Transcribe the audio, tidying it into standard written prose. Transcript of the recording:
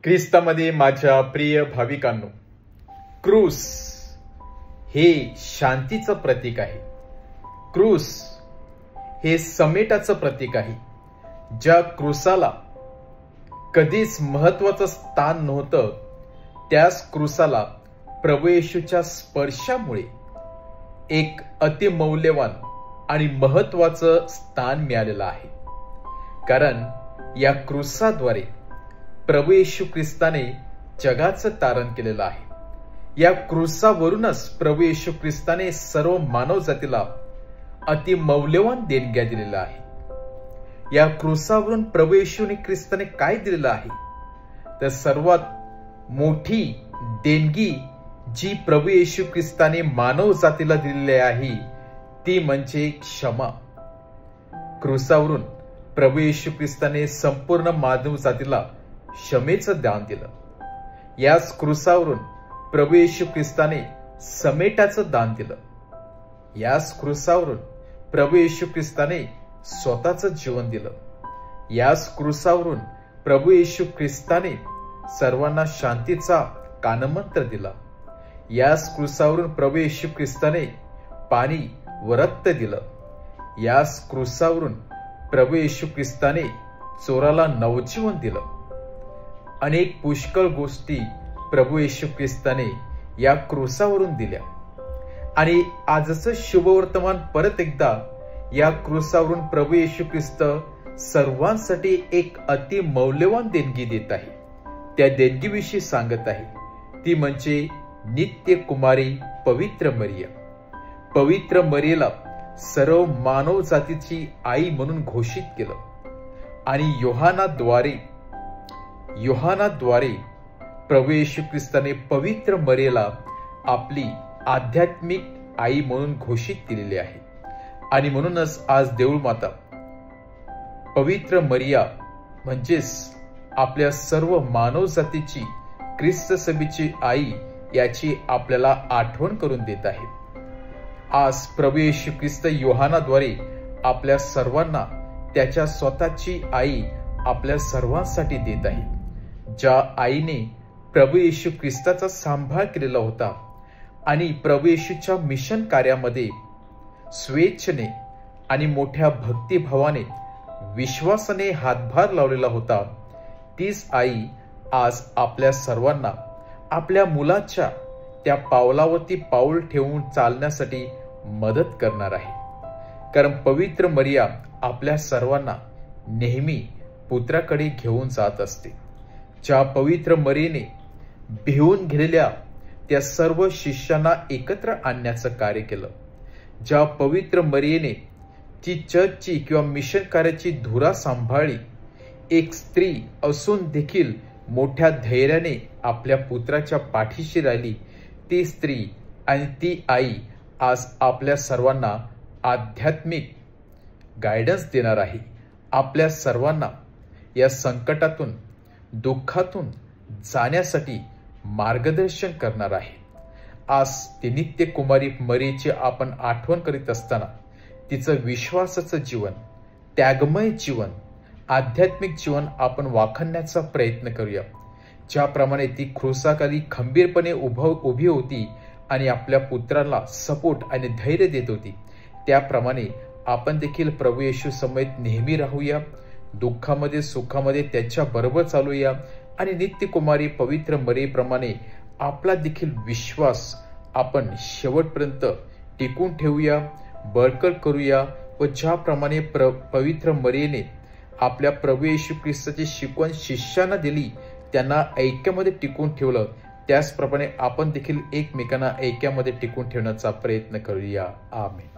ख्रिस्तामध्ये माझ्या प्रिय भाविकांनो, क्रूस हे शांतीचं प्रतीक आहे. क्रूस हे समेटाचं प्रतीक आहे. ज्या क्रूसाला कधीच महत्वाचं स्थान नव्हतं, त्याच क्रूसाला प्रभू येशूच्या स्पर्शामुळे एक अतिमौल्यवान आणि महत्वाचं स्थान मिळालेलं आहे. कारण या क्रूसाद्वारे प्रभू येशू ख्रिस्ताने जगाचं तारण केलेलं आहे. या क्रूसावरूनच प्रभू येशू ख्रिस्ताने सर्व मानव जातीला अतिमौल्यवान देणग्या दिलेल्या आहे. या क्रूसावरून प्रभू येशू ख्रिस्ताने काय दिलेलं आहे, तर सर्वात मोठी देणगी जी प्रभू येशू ख्रिस्ताने मानव जातीला दिलेली आहे ती म्हणजे क्षमा. क्रूसावरून प्रभू येशू ख्रिस्ताने संपूर्ण मानव जातीला क्षमेचं दान दिलं. याच क्रूसावरून प्रभू येशू ख्रिस्ताने समेटाचं दान दिलं. याच क्रूसावरून प्रभू येशू ख्रिस्ताने स्वतःचं जीवन दिलं. याच क्रूसावरून प्रभू येशू ख्रिस्ताने सर्वांना शांतीचा कानमंत्र दिला. याच क्रूसावरून प्रभू येशू ख्रिस्ताने पाणी व रक्त दिलं. याच क्रूसावरून प्रभू येशू ख्रिस्ताने चोराला नवजीवन दिलं. अनेक पुष्कळ गोष्टी प्रभू येशू ख्रिस्ताने या क्रूसावरून दिल्या. आणि आजचं शुभवर्तमान परत एकदा या क्रूसावरून प्रभू येशू ख्रिस्त सर्वांसाठी एक अतिमौल्यवान देणगी देत आहे. त्या देणगीविषयी सांगत आहे, ती म्हणजे नित्य कुमारी पवित्र मरिया. पवित्र मरियेला सर्व मानव जातीची आई म्हणून घोषित केलं. आणि योहानाद्वारे प्रभू येशू ख्रिस्ताने पवित्र मरियेला आपली आध्यात्मिक आई म्हणून घोषित केलेली आहे. आणि म्हणूनच आज देऊळ माता पवित्र मरिया म्हणजेच आपल्या सर्व मानव जातीची ख्रिस्त सभेची आई याची आपल्याला आठवण करून देत आहे. आज प्रभू येशू ख्रिस्त योहानाद्वारे आपल्या सर्वांना त्याच्या स्वतःची आई आपल्या सर्वांसाठी देत आहे. ज्या आईने प्रभू येशू ख्रिस्ताचा सांभाळ केलेला होता आणि प्रभू येशूच्या मिशन कार्यामध्ये स्वेच्छेने आणि मोठ्या भक्तिभावाने विश्वासाने हातभार लावलेला होता, तीच आई आज आपल्या सर्वांना आपल्या मुलाच्या त्या पावलावरती पाऊल ठेवून चालण्यासाठी मदत करणार आहे. कारण पवित्र मरिया आपल्या सर्वांना नेहमी पुत्राकडे घेऊन जात असते. ज्या पवित्र मरियेने भिवून गेलेल्या त्या सर्व शिष्यांना एकत्र आणण्याचं कार्य केलं, ज्या पवित्र मरियेने ती चर्चची किंवा मिशन कार्याची धुरा सांभाळली, एक स्त्री असून देखील मोठ्या धैर्याने आपल्या पुत्राच्या पाठीशी राहिली, ती स्त्री आणि ती आई आज आपल्या सर्वांना आध्यात्मिक गायडन्स देणार आहे. आपल्या सर्वांना या संकटातून दुःखातून जाण्यासाठी मार्गदर्शन करणार आहे. आज ती नित्य कुमारी मरियेची आपण आठवण करीत असताना तिचं विश्वासाचं जीवन, त्यागमय जीवन, आध्यात्मिक जीवन आपण वाखाणण्याचा प्रयत्न करूया. ज्याप्रमाणे ती क्रूसाखाली खंबीरपणे उभी होती आणि आपल्या पुत्राला सपोर्ट आणि धैर्य देत होती, त्याप्रमाणे आपण देखील प्रभू येशू समेत नेहमी राहूया. दुःखामध्ये सुखामध्ये त्याच्या बरोबर चालूया आणि नित्य कुमारी पवित्र मरियेप्रमाणे आपला देखील विश्वास आपण शेवटपर्यंत टिकून ठेवूया, बळकट करूया. व ज्याप्रमाणे पवित्र मरियेने आपल्या प्रभू येशू ख्रिस्ताची शिकवण शिष्यांना दिली, त्यांना ऐक्यामध्ये टिकून ठेवलं, त्याचप्रमाणे आपण देखील एकमेकांना ऐक्यामध्ये टिकून ठेवण्याचा प्रयत्न करूया. आमेन.